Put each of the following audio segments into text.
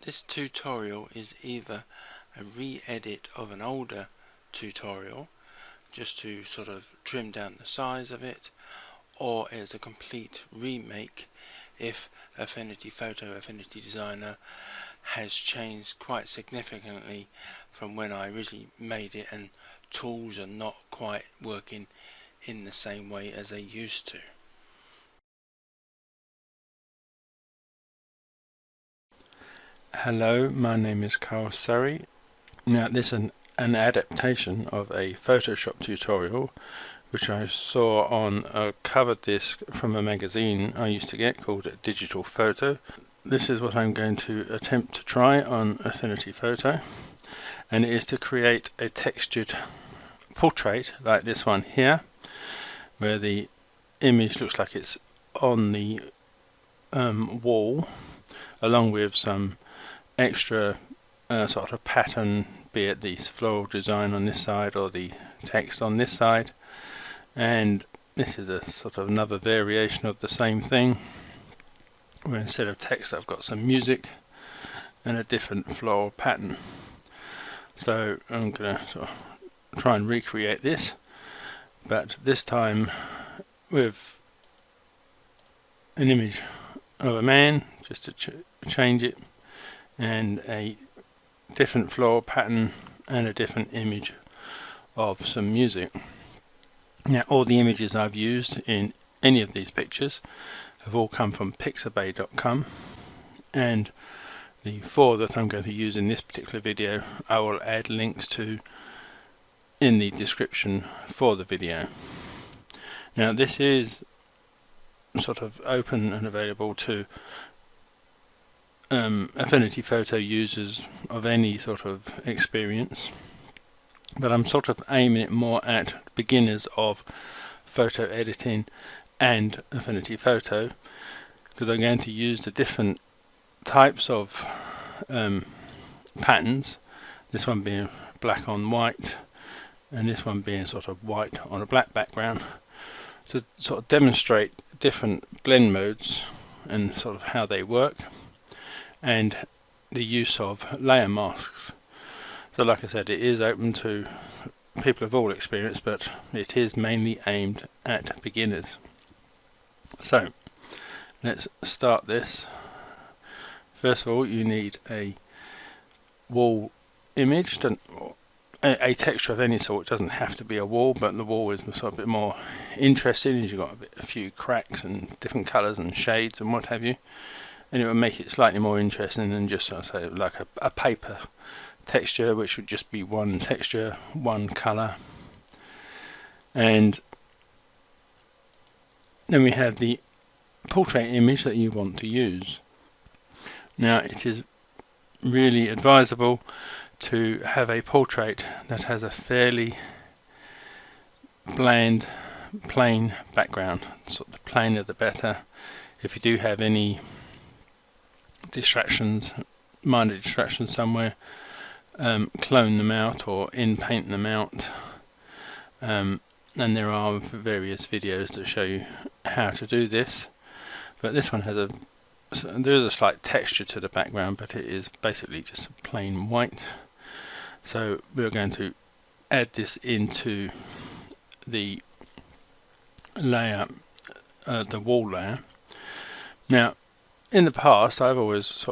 This tutorial is either a re-edit of an older tutorial just to sort of trim down the size of it, or is a complete remake if Affinity Photo, Affinity Designer has changed quite significantly from when I originally made it, and tools are not quite working in the same way as they used to. Hello, my name is Carl Surrey. Now this is an adaptation of a Photoshop tutorial which I saw on a cover disc from a magazine I used to get called Digital Photo. This is what I'm going to attempt to try on Affinity Photo, and it is to create a textured portrait like this one here, where the image looks like it's on the wall, along with some extra sort of pattern, be it the floral design on this side or the text on this side. And this is a sort of another variation of the same thing, where instead of text I've got some music and a different floral pattern. So I'm going to sort of try and recreate this, but this time with an image of a man, just to change it, and a different floral pattern and a different image of some music. Now all the images I've used in any of these pictures have all come from Pixabay.com, and the 4 that I'm going to use in this particular video I will add links to in the description for the video. Now this is sort of open and available to Affinity Photo users of any sort of experience, but I'm sort of aiming it more at beginners of photo editing and Affinity Photo, because I'm going to use the different types of patterns, this one being black on white and this one being sort of white on a black background, to sort of demonstrate different blend modes and sort of how they work, and the use of layer masks. So like I said, it is open to people of all experience, but it is mainly aimed at beginners. So let's start this. First of all, you need a wall image, a texture of any sort. It doesn't have to be a wall, but the wall is sort of a bit more interesting as you've got a few cracks and different colours and shades and what have you, and it will make it slightly more interesting than just, I'll say, like a paper texture, which would just be one texture, one colour. And then we have the portrait image that you want to use. Now it is really advisable to have a portrait that has a fairly bland, plain background. Sort of the plainer the better. If you do have any distractions, minor distractions somewhere, clone them out or in-paint them out, and there are various videos that show you how to do this, but this one has there is a slight texture to the background, but it is basically just plain white. So we're going to add this into the layer, the wall layer. Now in the past I've always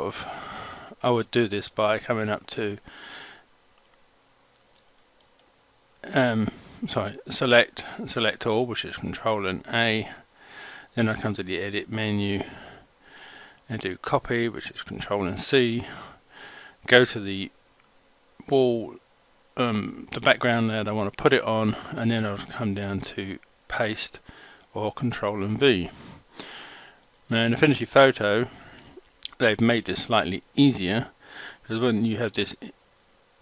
I would do this by coming up to select all, which is Control and A, then I come to the edit menu and do copy, which is Control and C, go to the wall, the background layer that I want to put it on, and then I'll come down to paste or Control and V. Now in Affinity Photo they've made this slightly easier, because when you have this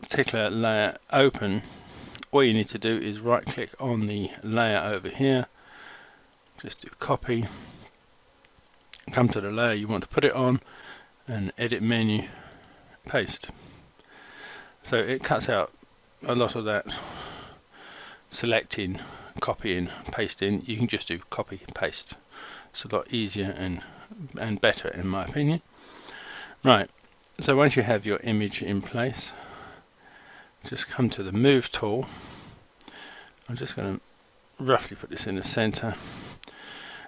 particular layer open, all you need to do is right click on the layer over here, just do copy, come to the layer you want to put it on, and edit menu, paste. So it cuts out a lot of that selecting, copying, pasting. You can just do copy, paste. It's a lot easier and better in my opinion. Right, So once you have your image in place, just come to the move tool. I'm just going to roughly put this in the center,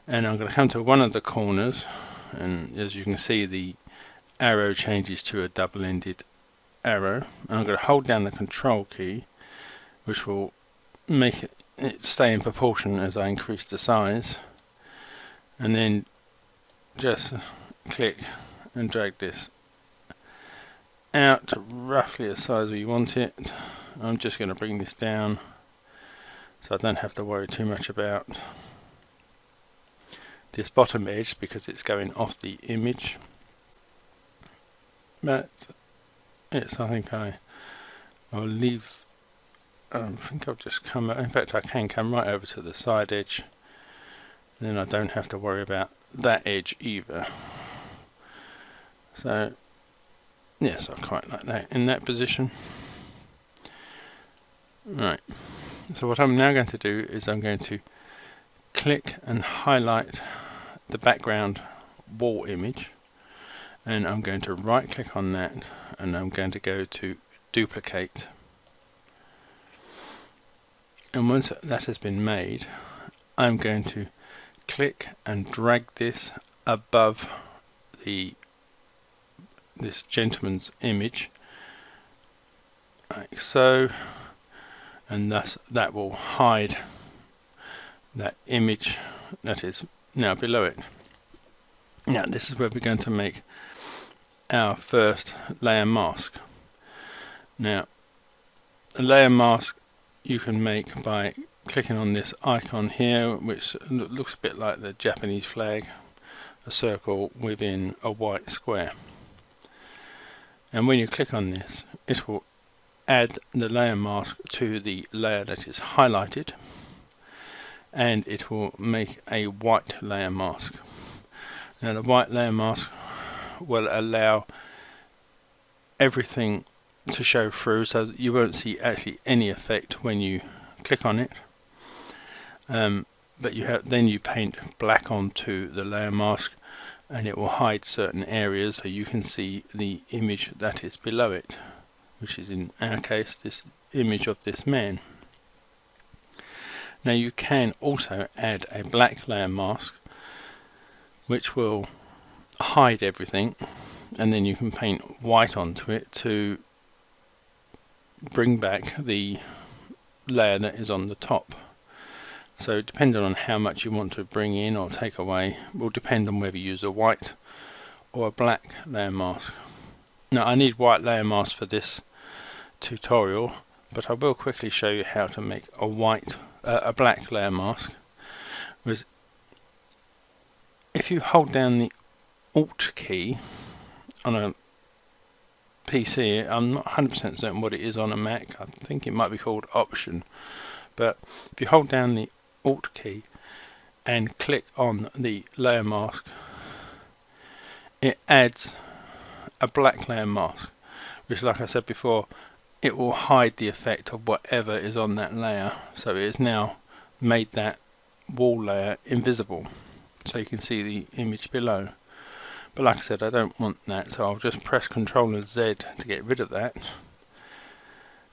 and I'm going to come to one of the corners, and as you can see the arrow changes to a double-ended arrow, and I'm going to hold down the control key, which will make it stay in proportion as I increase the size, and then just click and drag this out to roughly the size we want it. I'm just going to bring this down so I don't have to worry too much about this bottom edge because it's going off the image. But yes, I think I'll leave. I think I'll just come, in fact I can come right over to the side edge, then I don't have to worry about that edge either. So yes, I quite like that in that position. Right, so what I'm now going to do is I'm going to click and highlight the background wall image, and I'm going to right click on that, and I'm going to go to duplicate, and once that has been made, I'm going to click and drag this above this gentleman's image like so, and thus that will hide that image that is now below it. Now this is where we're going to make our first layer mask. Now a layer mask you can make by clicking on this icon here, which looks a bit like the Japanese flag, a circle within a white square. And when you click on this, it will add the layer mask to the layer that is highlighted, and it will make a white layer mask. Now the white layer mask will allow everything to show through, so that you won't see actually any effect when you click on it. But then you paint black onto the layer mask, and it will hide certain areas so you can see the image that is below it, which is in our case this image of this man. Now you can also add a black layer mask which will hide everything, and then you can paint white onto it to bring back the layer that is on the top. So depending on how much you want to bring in or take away will depend on whether you use a white or a black layer mask. Now I need white layer mask for this tutorial, but I will quickly show you how to make a black layer mask. If you hold down the Alt key on a PC, I'm not 100% certain what it is on a Mac, I think it might be called Option, but if you hold down the Alt key and click on the layer mask, it adds a black layer mask, which, like I said before, it will hide the effect of whatever is on that layer. So it has now made that wall layer invisible, so you can see the image below. But like I said, I don't want that, so I'll just press Ctrl and Z to get rid of that,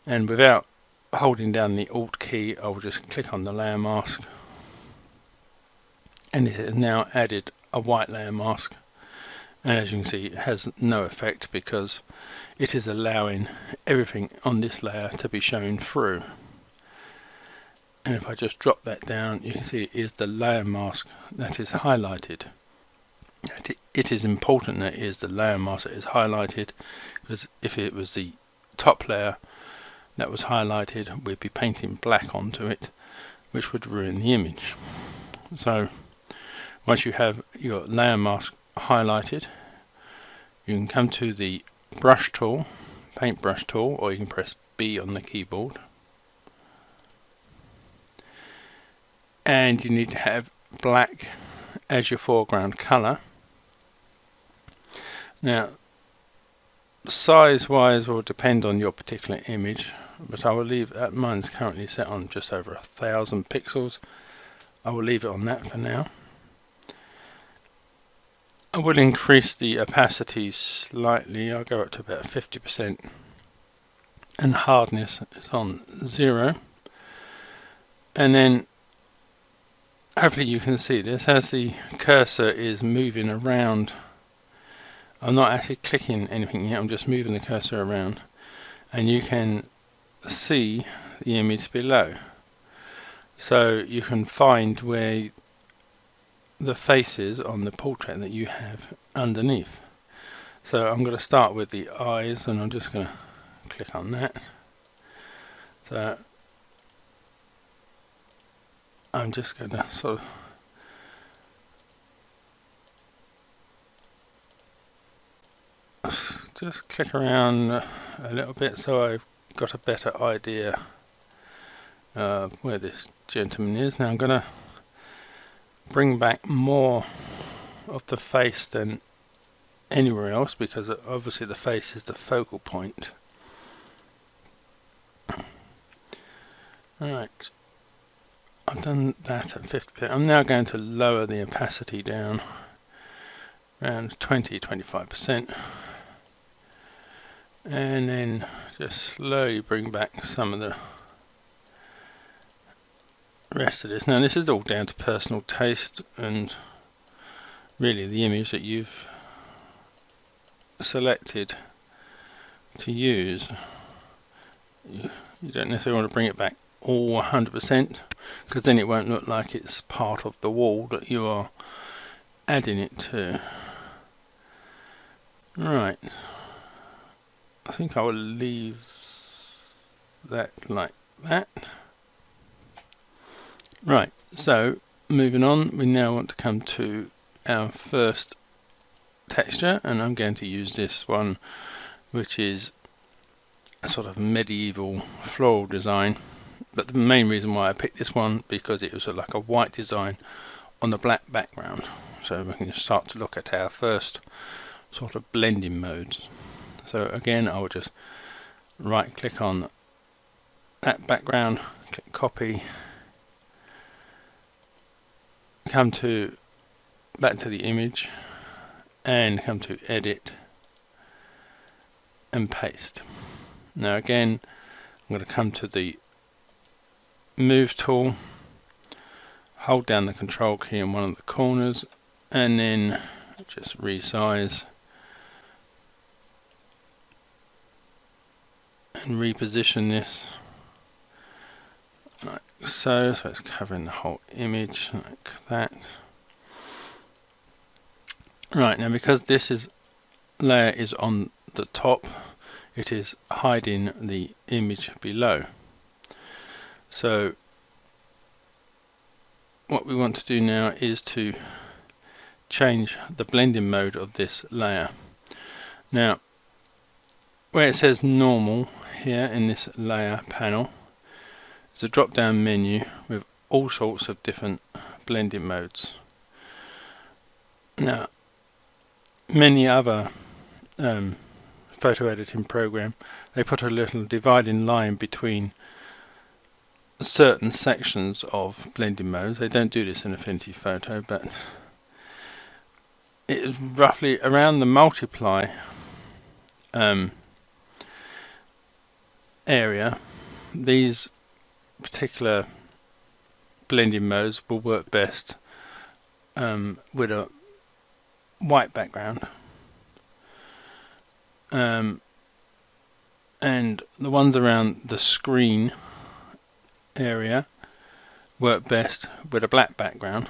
and without holding down the Alt key I'll just click on the layer mask, and it has now added a white layer mask, and as you can see it has no effect because it is allowing everything on this layer to be shown through. And if I just drop that down, you can see it is the layer mask that is highlighted. It is important that it is the layer mask that is highlighted, because if it was the top layer that was highlighted, we'd be painting black onto it, which would ruin the image. So once you have your layer mask highlighted, you can come to the brush tool, paintbrush tool, or you can press B on the keyboard, and you need to have black as your foreground colour. Now size wise will depend on your particular image, but I will leave that. Mine's currently set on just over 1000 pixels. I will leave it on that for now. I will increase the opacity slightly. I'll go up to about 50%, and hardness is on 0. And then hopefully you can see this as the cursor is moving around. I'm not actually clicking anything yet, I'm just moving the cursor around, and you can see the image below. So you can find where the face is on the portrait that you have underneath. So I'm going to start with the eyes, and I'm just going to click on that. So I'm just going to sort of just click around a little bit so I've got a better idea of where this gentleman is. Now I'm going to bring back more of the face than anywhere else, because obviously the face is the focal point. Alright, I've done that at 50%. I'm now going to lower the opacity down around 20-25%, and then just slowly bring back some of the rest of this. Now this is all down to personal taste and really the image that you've selected to use. You don't necessarily want to bring it back all 100%, because then it won't look like it's part of the wall that you are adding it to. Right, I think I will leave that like that. Right, so moving on, we now want to come to our first texture, and I'm going to use this one, which is a sort of medieval floral design. But the main reason why I picked this one, because it was like a white design on the black background. So we can start to look at our first sort of blending modes. So again, I will just right click on that background, click copy, come to back to the image, and come to edit and paste. Now again, I'm going to come to the move tool, hold down the control key in one of the corners, and then just resize and reposition this like so, so it's covering the whole image like that. Right, now because this layer is on the top, it is hiding the image below. So what we want to do now is to change the blending mode of this layer. Now where it says normal here in this layer panel, there's a drop down menu with all sorts of different blending modes. Now many other photo editing program, they put a little dividing line between certain sections of blending modes. They don't do this in Affinity Photo, but it is roughly around the multiply area. These particular blending modes will work best with a white background, and the ones around the screen area work best with a black background,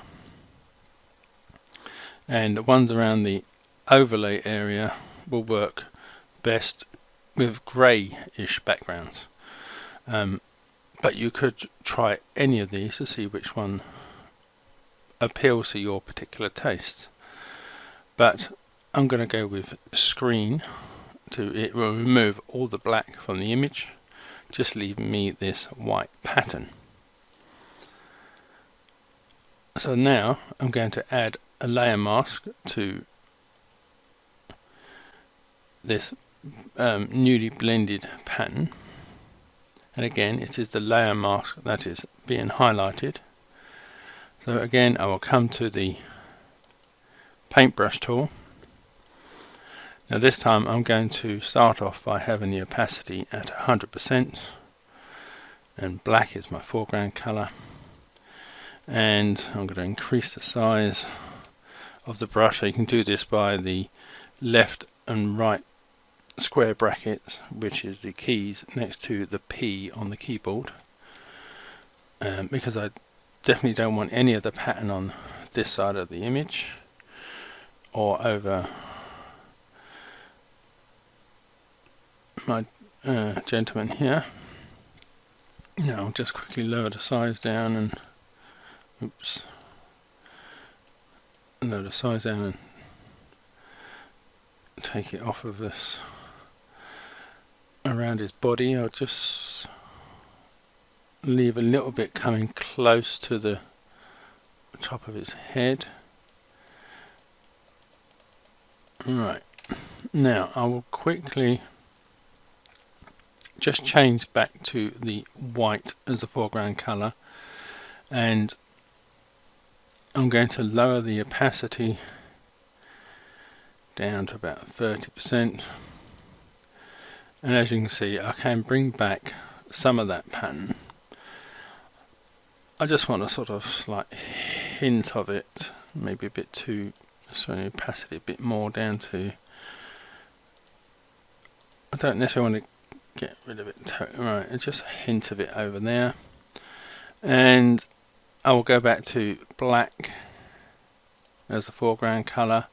and the ones around the overlay area will work best with grey-ish backgrounds. But you could try any of these to see which one appeals to your particular taste. But I'm going to go with screen. It will remove all the black from the image, just leaving me this white pattern. So now I'm going to add a layer mask to this newly blended pattern, and again it is the layer mask that is being highlighted. So again I will come to the paintbrush tool. Now this time I'm going to start off by having the opacity at 100%, and black is my foreground colour, and I'm going to increase the size of the brush. So you can do this by the left and right square brackets, which is the keys next to the P on the keyboard, because I definitely don't want any of the pattern on this side of the image or over my gentleman here. Now I'll just quickly lower the size down and lower the size down and take it off of this around his body. I'll just leave a little bit coming close to the top of his head. Right, now I will quickly just change back to the white as the foreground colour, and I'm going to lower the opacity down to about 30%, and as you can see I can bring back some of that pattern. I just want a sort of slight hint of it, maybe a bit too, so the opacity a bit more down to, I don't necessarily want to get rid of it totally, right, just a hint of it over there, and I will go back to black as the foreground colour,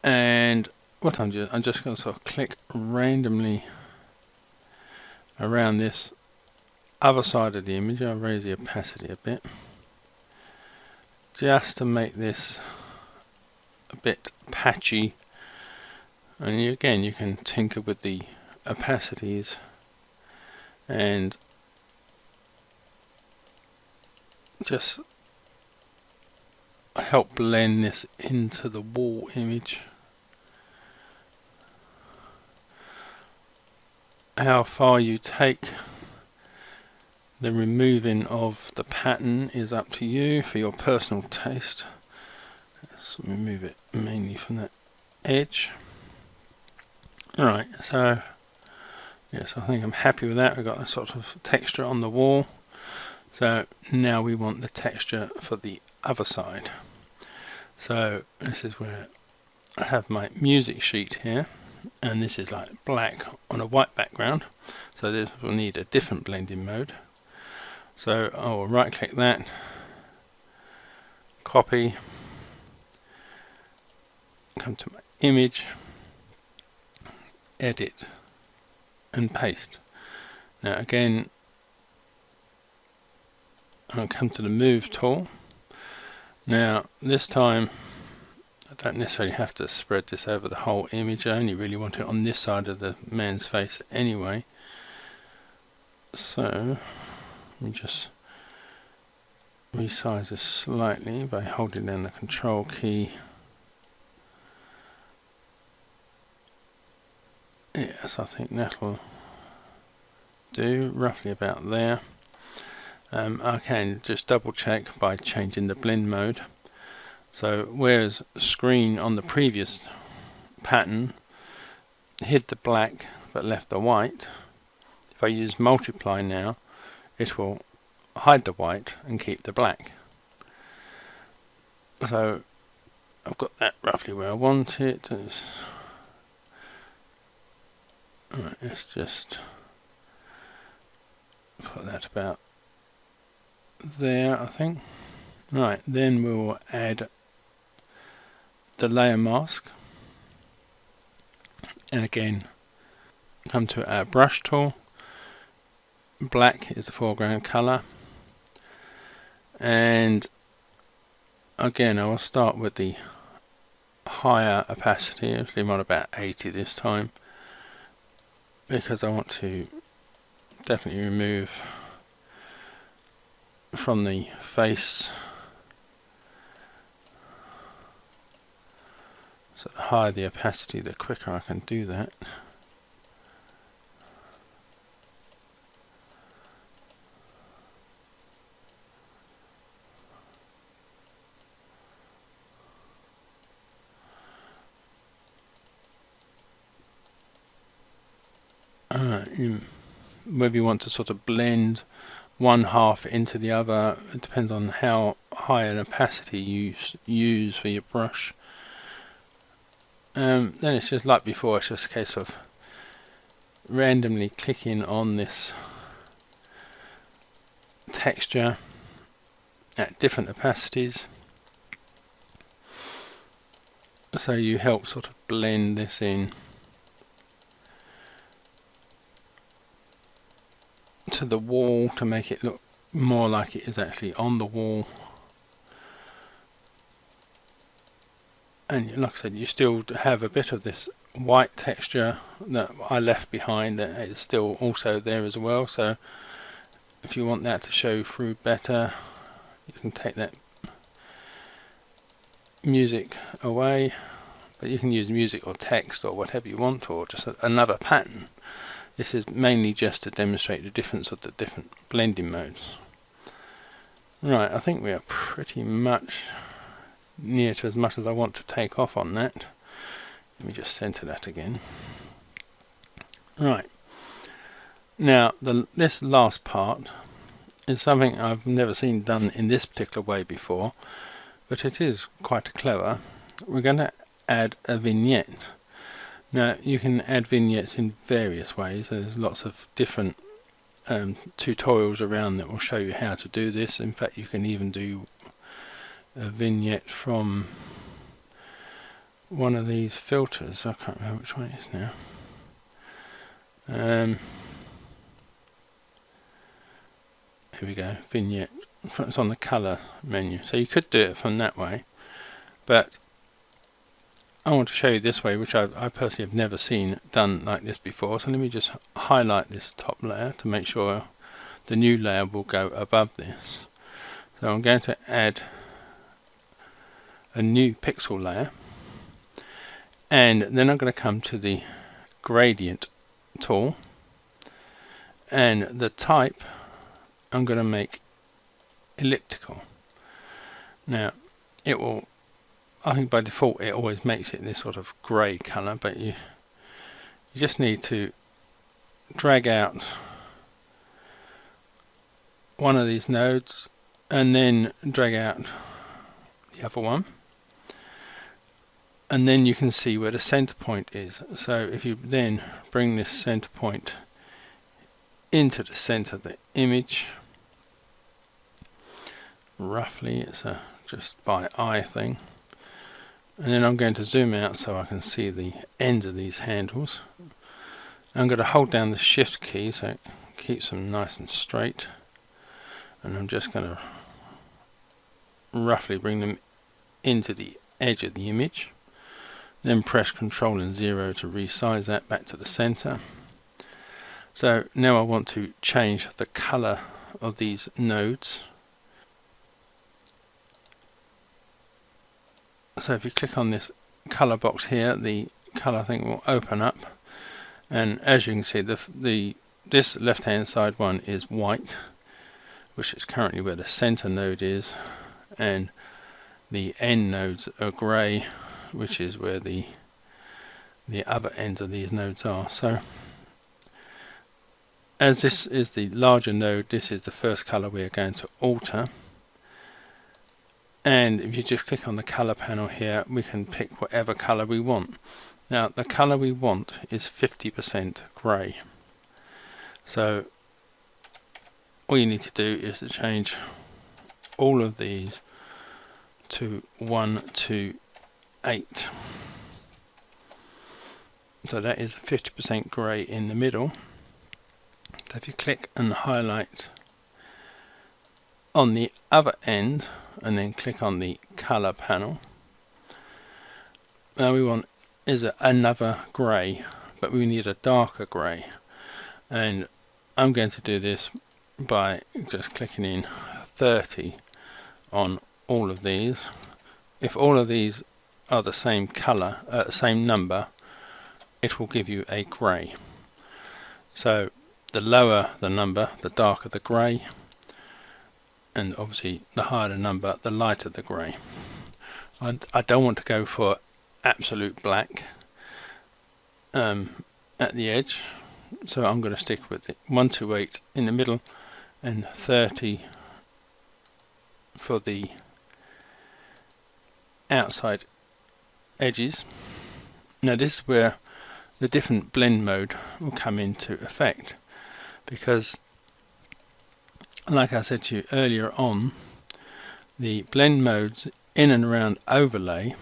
and what I'm just going to sort of click randomly around this other side of the image. I'll raise the opacity a bit just to make this a bit patchy, and again you can tinker with the opacities and just help blend this into the wall image. How far you take the removing of the pattern is up to you for your personal taste. Let's remove it mainly from that edge. Alright, so yes, I think I'm happy with that. We've got a sort of texture on the wall. So now we want the texture for the other side. So this is where I have my music sheet here, and this is like black on a white background, so this will need a different blending mode. So I will right click that, copy, come to my image, edit and paste. Now again I'll come to the move tool. Now this time I don't necessarily have to spread this over the whole image, I only really want it on this side of the man's face anyway. So let me just resize this slightly by holding down the control key. Yes, I think that'll do, roughly about there. I can just double check by changing the blend mode. So whereas screen on the previous pattern hid the black but left the white, if I use multiply now, it will hide the white and keep the black. So I've got that roughly where I want it. Alright, let's just put that about there, I think. Right, then we'll add the layer mask, and again come to our brush tool. Black is the foreground colour, and again I will start with the higher opacity. I'll leave on about 80 this time, because I want to definitely remove from the face. So the higher the opacity, the quicker I can do that. whether you want to sort of blend one half into the other, it depends on how high an opacity you use for your brush. Then it's just like before, it's just a case of randomly clicking on this texture at different opacities, so you help sort of blend this in to the wall to make it look more like it is actually on the wall. And like I said, you still have a bit of this white texture that I left behind that is still also there as well, so if you want that to show through better, you can take that music away, but you can use music or text or whatever you want, or just another pattern. This is mainly just to demonstrate the difference of the different blending modes. Right, I think we are pretty much near to as much as I want to take off on that. Let me just center that again. Right, now this last part is something I've never seen done in this particular way before, but it is quite clever. We're going to add a vignette. Now you can add vignettes in various ways. There's lots of different tutorials around that will show you how to do this. In fact, you can even do a vignette from one of these filters. I can't remember which one it is now. Here we go, vignette. It's on the color menu, so you could do it from that way, but I want to show you this way, which I personally have never seen done like this before. So let me just highlight this top layer to make sure the new layer will go above this. So I'm going to add a new pixel layer, and then I'm going to come to the gradient tool, and the type I'm going to make elliptical. Now it will, I think by default it always makes it this sort of grey colour, but you just need to drag out one of these nodes and then drag out the other one, and then you can see where the center point is. So if you then bring this center point into the center of the image, roughly, it's a just by eye thing, and then I'm going to zoom out so I can see the ends of these handles. I'm going to hold down the shift key so it keeps them nice and straight, and I'm just going to roughly bring them into the edge of the image, then press Ctrl and 0 to resize that back to the center. So now I want to change the color of these nodes. So if you click on this color box here, the color thing will open up, and as you can see, this left hand side one is white, which is currently where the center node is, and the end nodes are grey, which is where the other ends of these nodes are. So as this is the larger node, this is the first color we are going to alter. And if you just click on the color panel here, we can pick whatever color we want. Now the color we want is 50% grey. So all you need to do is to change all of these to 1 to 8. So that is 50% grey in the middle. So if you click and highlight on the other end and then click on the color panel, now we want is another grey, but we need a darker grey, and I'm going to do this by just clicking in 30 on all of these. If all of these are the same color, same number, it will give you a grey. So the lower the number, the darker the grey, and obviously the higher the number, the lighter the grey. I don't want to go for absolute black at the edge, so I'm going to stick with it 128 in the middle and 30 for the outside edges. Now this is where the different blend mode will come into effect, because like I said to you earlier on, the blend modes in and around overlay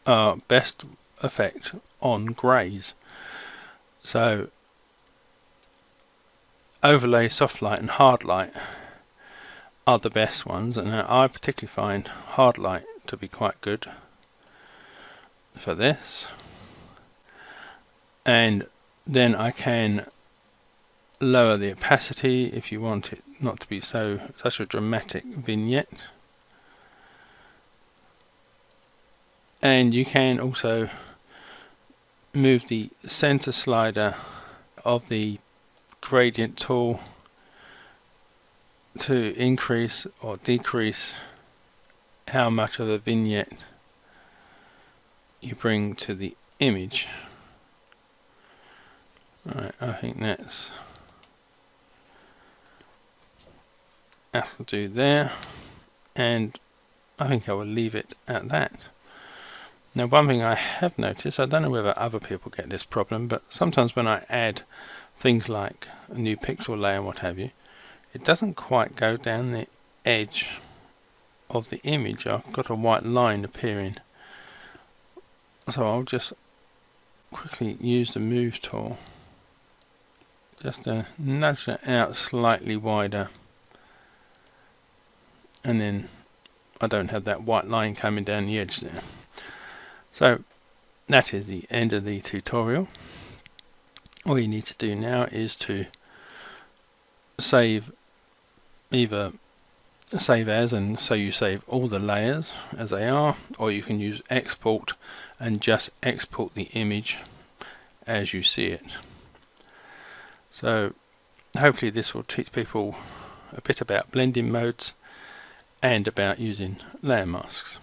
are best effect on greys. So overlay, soft light and hard light are the best ones, and I particularly find hard light to be quite good for this. And then I can lower the opacity if you want it not to be such a dramatic vignette. And you can also move the center slider of the gradient tool to increase or decrease how much of the vignette you bring to the image. Right, I think that'll do there, and I think I will leave it at that. Now, one thing I have noticed, I don't know whether other people get this problem, but sometimes when I add things like a new pixel layer and what have you, it doesn't quite go down the edge of the image. I've got a white line appearing, so I'll just quickly use the move tool just to nudge it out slightly wider, and then I don't have that white line coming down the edge there. So that is the end of the tutorial. All you need to do now is to save, either save as, and so you save all the layers as they are, or you can use export and just export the image as you see it. So hopefully this will teach people a bit about blending modes and about using layer masks.